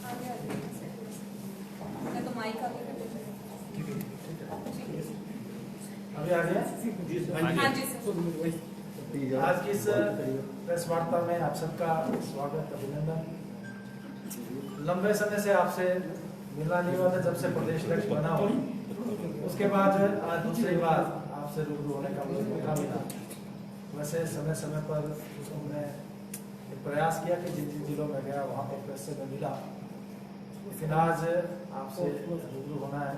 आगे आ जाइए। मैं तो माइक आगे कर देती हूँ। अभी आ गया। हाँ जी सर। आज की इस प्रेस वार्ता में आप सबका स्वागत, अभिनंदन। लंबे समय से आपसे मिलना नहीं हुआ था, जब से प्रदेश अध्यक्ष बना हो उसके बाद आज दूसरी बार आपसे रूबरू होने का मुझे मौका मिला। वैसे समय समय पर हमने एक प्रयास किया कि जिन जिन जिलों में गया वहाँ पर प्रेस से मैं मिला, लेकिन आज आपसे रूबरू होना है।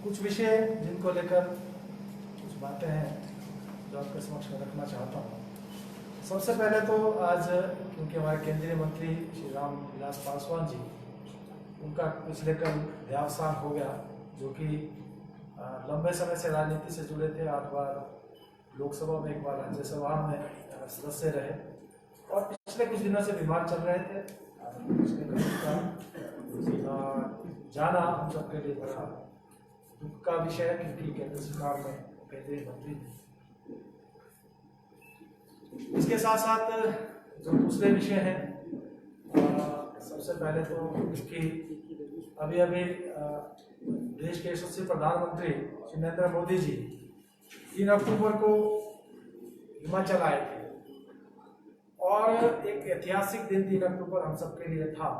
कुछ विषय जिनको लेकर कुछ बातें हैं जो आपके समक्ष में रखना चाहता हूँ। सबसे पहले तो आज क्योंकि हमारे केंद्रीय मंत्री श्री रामविलास पासवान जी, उनका पिछले कल देहावसान हो गया, जो कि लंबे समय से राजनीति से जुड़े थे। 8 बार लोकसभा में, 1 बार राज्यसभा में सदस्य रहे और पिछले कुछ दिनों से बीमार चल रहे थे। पिछले कल जाना हम सबके लिए बड़ा दुख का विषय है, क्योंकि केंद्र सरकार में केंद्रीय मंत्री थे। इसके साथ साथ जो दूसरे विषय हैं, सबसे पहले तो कि अभी अभी देश के यशस्वी प्रधानमंत्री श्री नरेंद्र मोदी जी 3 अक्टूबर को हिमाचल आए थे और एक ऐतिहासिक दिन 3 अक्टूबर हम सबके लिए था,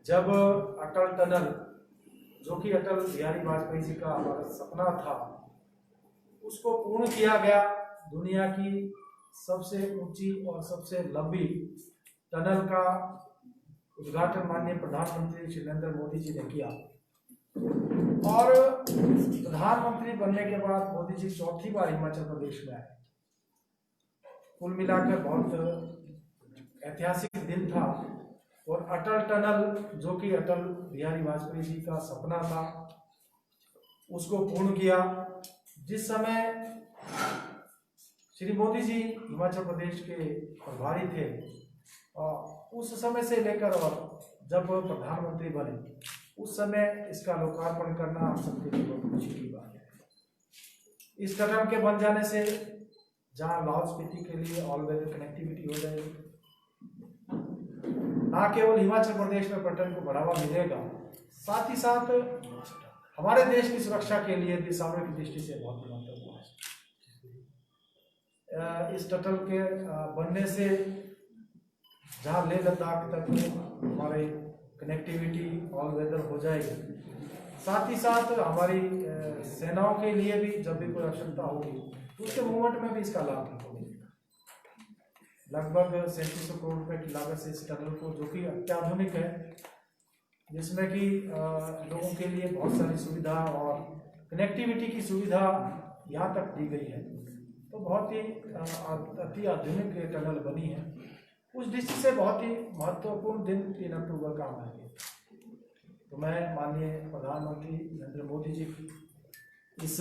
जब अटल टनल, जो कि अटल बिहारी वाजपेयी जी का हमारा सपना था, उसको पूर्ण किया गया। दुनिया की सबसे ऊंची और सबसे लंबी टनल का उद्घाटन माननीय प्रधानमंत्री श्री नरेंद्र मोदी जी ने किया और प्रधानमंत्री बनने के बाद मोदी जी 4थी बार हिमाचल प्रदेश में आए। कुल मिलाकर बहुत ऐतिहासिक दिन था और अटल टनल, जो कि अटल बिहारी वाजपेयी जी का सपना था, उसको पूर्ण किया। जिस समय श्री मोदी जी हिमाचल प्रदेश के प्रभारी थे और उस समय से लेकर और जब प्रधानमंत्री बने उस समय इसका लोकार्पण करना हम सबके लिए बहुत खुशी की बात है। इस टनल के बन जाने से जहां लाहौल स्पीति के लिए ऑल वेदर कनेक्टिविटी हो जाएगी, ना केवल हिमाचल प्रदेश में पर्यटन को बढ़ावा मिलेगा, साथ ही साथ हमारे देश की सुरक्षा के लिए भी सामरिक दृष्टि से बहुत महत्वपूर्ण है। इस टनल के बनने से जहां लेह लद्दाख तक हमारी कनेक्टिविटी ऑल वेदर हो जाएगी, साथ ही साथ हमारी सेनाओं के लिए भी जब भी कोई आवश्यकता होगी तो उसके मूवमेंट में भी इसका लाभ मिलेगा। लगभग 3700 करोड़ रुपए की लागत से इस टनल को, जो कि अत्याधुनिक है, जिसमें कि लोगों के लिए बहुत सारी सुविधा और कनेक्टिविटी की सुविधा यहाँ तक दी गई है, तो बहुत ही अति आधुनिक टनल बनी है। उस दृष्टि से बहुत ही महत्वपूर्ण दिन 3 अक्टूबर का हमारे लिए। तो मैं माननीय प्रधानमंत्री नरेंद्र मोदी जी की इस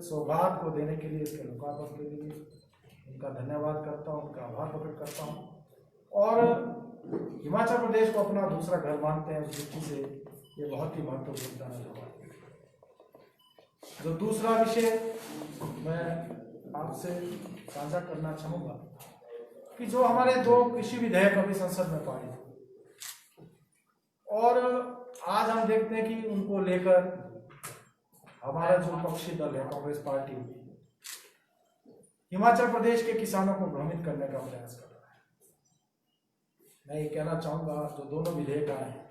सौगात को देने के लिए, इसके लोकार्पण के लिए उनका धन्यवाद करता हूँ, उनका आभार प्रकट करता हूँ और हिमाचल प्रदेश को अपना दूसरा घर मानते हैं। उस दृष्टि से ये बहुत ही महत्वपूर्ण धन्यवाद। जो दूसरा विषय मैं आपसे साझा करना चाहूँगा कि जो हमारे 2 कृषि विधेयक अभी संसद में पारित और आज हम देखते हैं कि उनको लेकर हमारा जो विपक्षी दल है कांग्रेस पार्टी, हिमाचल प्रदेश के किसानों को भ्रमित करने का प्रयास कर रहा है। मैं ये कहना चाहूंगा, जो दोनों विधेयक आए हैं,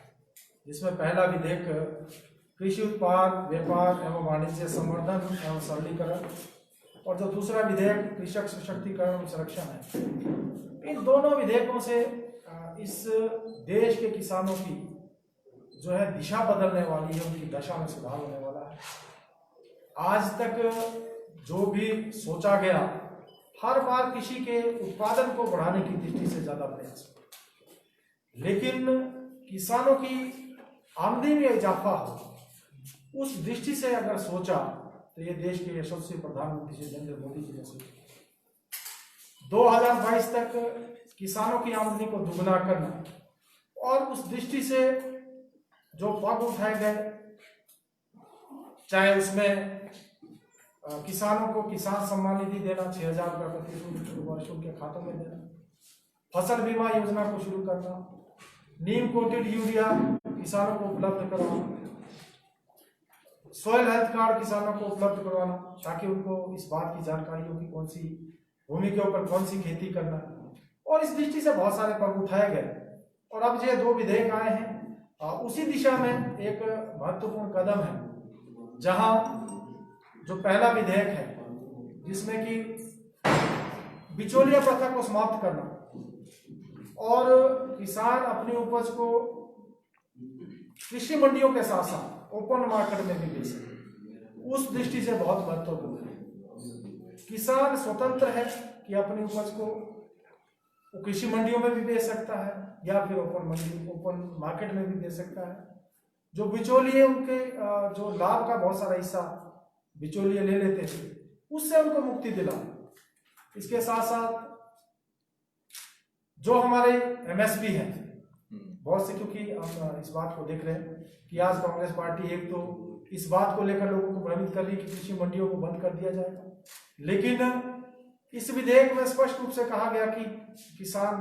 जिसमें पहला विधेयक कृषि उत्पाद व्यापार एवं वाणिज्य संवर्धन एवं सरलीकरण और जो दूसरा विधेयक कृषक सशक्तिकरण एवं संरक्षण है, इन दोनों विधेयकों से इस देश के किसानों की जो है दिशा बदलने वाली है, उनकी दशा में सुधार होने वाला है। आज तक जो भी सोचा गया, हर बार कृषि के उत्पादन को बढ़ाने की दृष्टि से ज्यादा प्रयास, लेकिन किसानों की आमदनी में इजाफा हो, उस दृष्टि से अगर सोचा तो ये देश के यशस्वी प्रधानमंत्री श्री नरेंद्र मोदी जी ने सोचा 2022 तक किसानों की आमदनी को दुगना करना, और उस दृष्टि से जो पग उठाए गए, चाहे उसमें किसानों को किसान सम्मान निधि देना, 6000 रुपये प्रति वर्ष उनके खातों में देना, फसल बीमा योजना को शुरू करना, नीम कोटेड यूरिया किसानों को उपलब्ध करवाना, सॉइल हेल्थ कार्ड किसानों को उपलब्ध करवाना ताकि उनको इस बात की जानकारी हो कि कौन सी भूमि के ऊपर कौन सी खेती करना है। और इस दृष्टि से बहुत सारे पग उठाए गए और अब ये 2 विधेयक आए हैं उसी दिशा में एक महत्वपूर्ण कदम है, जहां जो पहला विधेयक है जिसमें कि बिचौलिया प्रथा को समाप्त करना और किसान अपनी उपज को कृषि मंडियों के साथ साथ ओपन मार्केट में भी बेच सके, उस दृष्टि से बहुत महत्वपूर्ण है। किसान स्वतंत्र है कि अपनी उपज को वो कृषि मंडियों में भी बेच सकता है या फिर ओपन मार्केट में भी बेच सकता है। जो बिचौलिए उनके जो लाभ का बहुत सारा हिस्सा बिचौलिए ले लेते थे, उससे उनको मुक्ति दिला। इसके साथ साथ जो हमारे एमएसपी हैं बहुत से, क्योंकि हम इस बात को देख रहे हैं कि आज कांग्रेस पार्टी एक तो इस बात को लेकर लोगों को भ्रमित कर रही है कि कृषि मंडियों को बंद कर दिया जाएगा, लेकिन इस विधेयक में स्पष्ट रूप से कहा गया कि किसान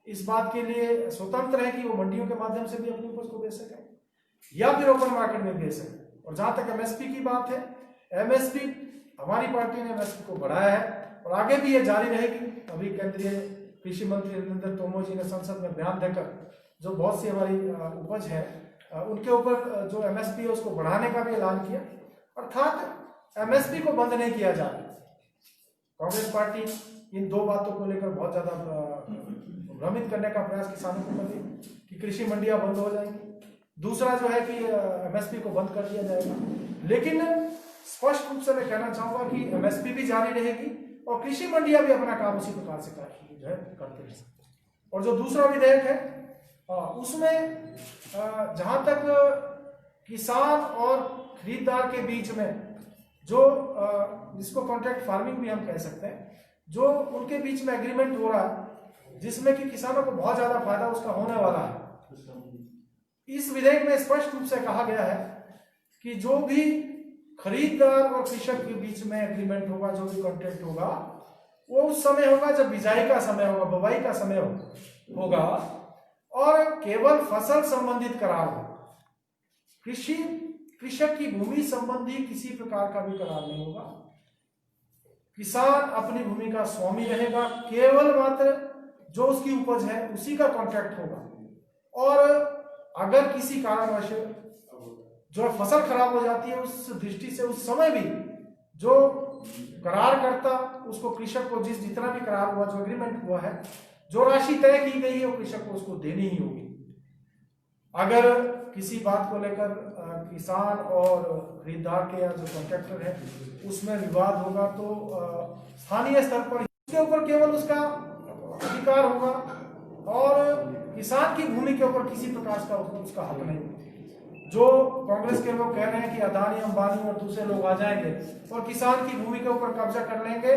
इस बात के लिए स्वतंत्र है कि वो मंडियों के माध्यम से भी अपनी उपज को बेच सके या फिर ओपन मार्केट में बेच सके। और जहां तक एमएसपी की बात है, एमएसपी हमारी पार्टी ने एमएसपी को बढ़ाया है और आगे भी ये जारी रहेगी। अभी केंद्रीय कृषि मंत्री नरेंद्र तोमर जी ने संसद में बयान देकर जो बहुत सी हमारी उपज है उनके ऊपर जो एमएसपी है उसको बढ़ाने का भी ऐलान किया, अर्थात एमएसपी को बंद नहीं किया जा रहा। कांग्रेस पार्टी इन 2 बातों को लेकर बहुत ज्यादा भ्रमित करने का प्रयास किसानों को कर रही है कि कृषि मंडियां बंद हो जाएंगी, दूसरा जो है कि एमएसपी को बंद कर दिया जाएगा। लेकिन स्पष्ट रूप से मैं कहना चाहूंगा कि एमएसपी भी जारी रहेगी और कृषि मंडियां भी अपना काम उसी प्रकार से जो है करते रह सकते। और जो दूसरा विधेयक है उसमें जहां तक किसान और खरीदार के बीच में जो जिसको कॉन्ट्रैक्ट फार्मिंग भी हम कह सकते हैं, जो उनके बीच में एग्रीमेंट हो रहा है जिसमें कि किसानों को बहुत ज्यादा फायदा उसका होने वाला है, इस विधेयक में स्पष्ट रूप से कहा गया है कि जो भी खरीदार और कृषक के बीच में एग्रीमेंट होगा, जो भी कॉन्ट्रैक्ट होगा, वो उस समय होगा जब बिजाई का समय होगा, बुवाई का समय होगा और केवल फसल संबंधित करार हो। कृषक की भूमि संबंधी किसी प्रकार का भी करार नहीं होगा। किसान अपनी भूमि का स्वामी रहेगा, केवल मात्र जो उसकी उपज है उसी का कॉन्ट्रैक्ट होगा। और अगर किसी कारणवश जो फसल खराब हो जाती है, उस दृष्टि से उस समय भी जो करार करता उसको कृषक को जितना भी करार हुआ, जो एग्रीमेंट हुआ है, जो राशि तय की गई है वो कृषक को उसको देनी ही होगी। अगर किसी बात को लेकर किसान और खरीदार के या जो कॉन्ट्रैक्टर है उसमें विवाद होगा तो स्थानीय स्तर पर उसके ऊपर केवल उसका अधिकार होगा और किसान की भूमि के ऊपर किसी प्रकार का उसका हक नहीं। जो कांग्रेस के लोग कह रहे हैं कि अदानी, अंबानी और दूसरे लोग आ जाएंगे और किसान की भूमि के ऊपर कब्जा कर लेंगे,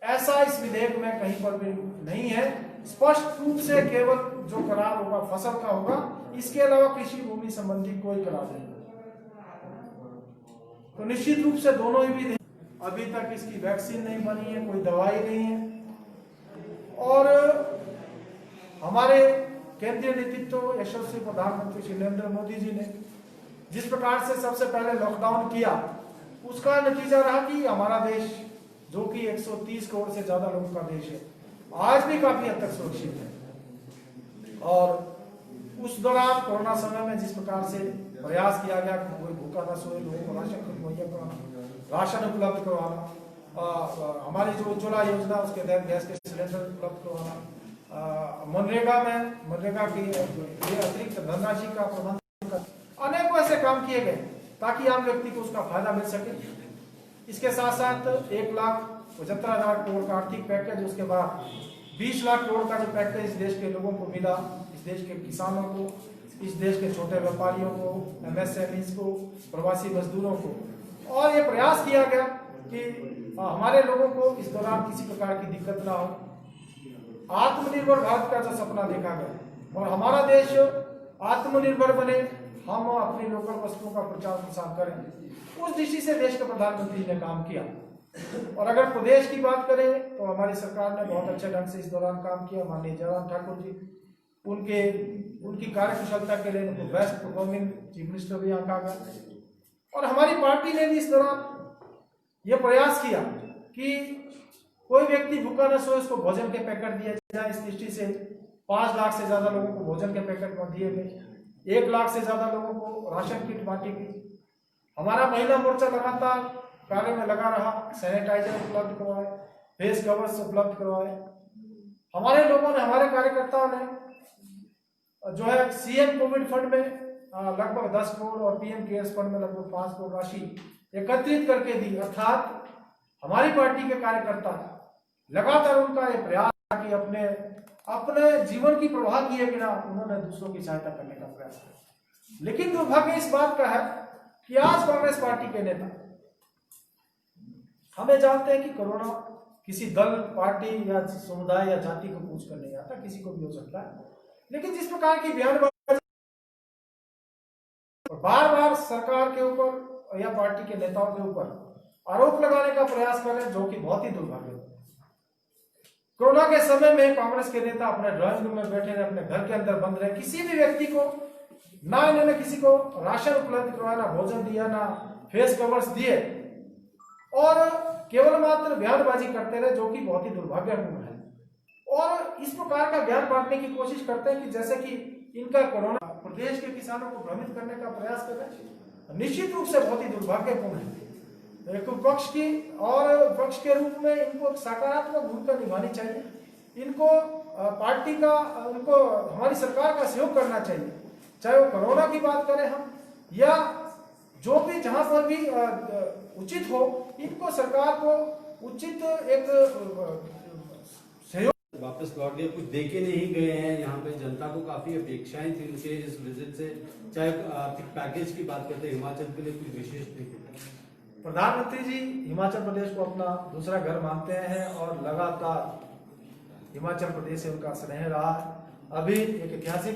ऐसा इस विधेयक में कहीं पर भी नहीं है। स्पष्ट रूप से केवल जो करार होगा फसल का होगा, इसके अलावा कृषि भूमि संबंधी कोई करार नहीं। तो निश्चित रूप से दोनों ही विधेयक, अभी तक इसकी वैक्सीन नहीं बनी है, कोई दवाई नहीं है और हमारे केंद्रीय नेतृत्व यशस्वी प्रधानमंत्री श्री नरेंद्र मोदी जी ने जिस प्रकार से सबसे पहले लॉकडाउन किया, उसका नतीजा रहा कि हमारा देश जो कि 130 करोड़ से ज्यादा लोगों का देश है, आज भी काफी हद तक सुरक्षित है। और उस दौरान कोरोना समय में जिस प्रकार से प्रयास किया गया कि कोई भूखा न सोए, लोगों को राशन मुहैया कराना, राशन उपलब्ध करवाना, हमारी जो उज्ज्वला योजना उसके तहत गैस के सिलेंडर उपलब्ध करवाना, मनरेगा की अतिरिक्त धनराशि का प्रबंध, अनेकों ऐसे काम किए गए ताकि आम व्यक्ति को उसका फायदा मिल सके। इसके साथ साथ 1,75,000 करोड़ का आर्थिक पैकेज, उसके बाद 20 लाख करोड़ का जो पैकेज इस देश के लोगों को मिला, इस देश के किसानों को, इस देश के छोटे व्यापारियों को, एमएसएमईज को, प्रवासी मजदूरों को, और ये प्रयास किया गया कि हमारे लोगों को इस दौरान किसी प्रकार की दिक्कत ना हो। आत्मनिर्भर भारत का जो सपना देखा गया और हमारा देश आत्मनिर्भर बने, हम अपनी लोकल वस्तुओं का प्रचार प्रसार करें, उस दृष्टि से देश के प्रधानमंत्री ने काम किया। और अगर प्रदेश की बात करें तो हमारी सरकार ने बहुत अच्छे ढंग से इस दौरान काम किया। माननीय जयराम ठाकुर जी उनकी कार्यकुशलता के लिए उनको बेस्ट परफॉर्मिंग चीफ मिनिस्टर भी आंका गया। और हमारी पार्टी ने भी इस दौरान ये प्रयास किया कि कोई व्यक्ति भूखा न सोए, उसको भोजन के पैकेट दिए जाए। इस दृष्टि से 5 लाख से ज्यादा लोगों को भोजन के पैकेट दिए गए, 1 लाख से ज्यादा लोगों को राशन किट बांटी गई। हमारा महिला मोर्चा लगातार कार्य में लगा रहा, सैनिटाइजर उपलब्ध करवाए, फेस कवर्स उपलब्ध करवाए। हमारे लोगों ने, हमारे कार्यकर्ताओं ने जो है सीएम कोविड फंड में लगभग 10 करोड़ और पीएम केयर्स फंड में लगभग 5 करोड़ राशि एकत्रित करके दी। अर्थात हमारी पार्टी के कार्यकर्ता लगातार उनका ये प्रयास कि अपने जीवन की परवाह किए बिना उन्होंने दूसरों की सहायता करने का प्रयास किया। लेकिन दुर्भाग्य इस बात का है कि आज कांग्रेस पार्टी के नेता, हमें जानते हैं कि कोरोना किसी दल, पार्टी या समुदाय या जाति को पूछ कर नहीं आता, किसी को भी हो सकता है। लेकिन जिस प्रकार की बयानबाजी बार बार सरकार के ऊपर या पार्टी के नेताओं के ऊपर आरोप लगाने का प्रयास कर रहे हैं, जो कि बहुत ही दुर्भाग्य है। कोरोना के समय में कांग्रेस के नेता अपने ड्राइंग रूम में बैठे रहे, अपने घर के अंदर बंद रहे, किसी भी व्यक्ति को ना इन्होंने किसी को राशन उपलब्ध करवाया, ना भोजन दिया, ना फेस कवर्स दिए, और केवल मात्र बयानबाजी करते रहे, जो कि बहुत ही दुर्भाग्यपूर्ण है। और इस प्रकार का बयान बांटने की कोशिश करते हैं कि जैसे कि इनका कोरोना प्रदेश के किसानों को भ्रमित करने का प्रयास कर रहे हैं। निश्चित रूप से बहुत ही दुर्भाग्यपूर्ण है। एक पक्ष की और पक्ष के रूप में इनको सकारात्मक भूमिका निभानी चाहिए। इनको पार्टी का, उनको हमारी सरकार का सहयोग करना चाहिए, चाहे वो कोरोना की बात करें हम, या जो भी जहां पर भी उचित हो, इनको सरकार को उचित एक सहयोग। वापस लौट गए, कुछ देके नहीं गए हैं। यहाँ पे जनता को काफी अपेक्षाएं थी उनके इस विजिट से, चाहे आर्थिक पैकेज की बात करते हैं, हिमाचल के लिए कुछ विशेष नहीं। प्रधानमंत्री जी हिमाचल प्रदेश को अपना दूसरा घर मानते हैं और लगातार हिमाचल प्रदेश से उनका स्नेह रहा। अभी एक ऐतिहासिक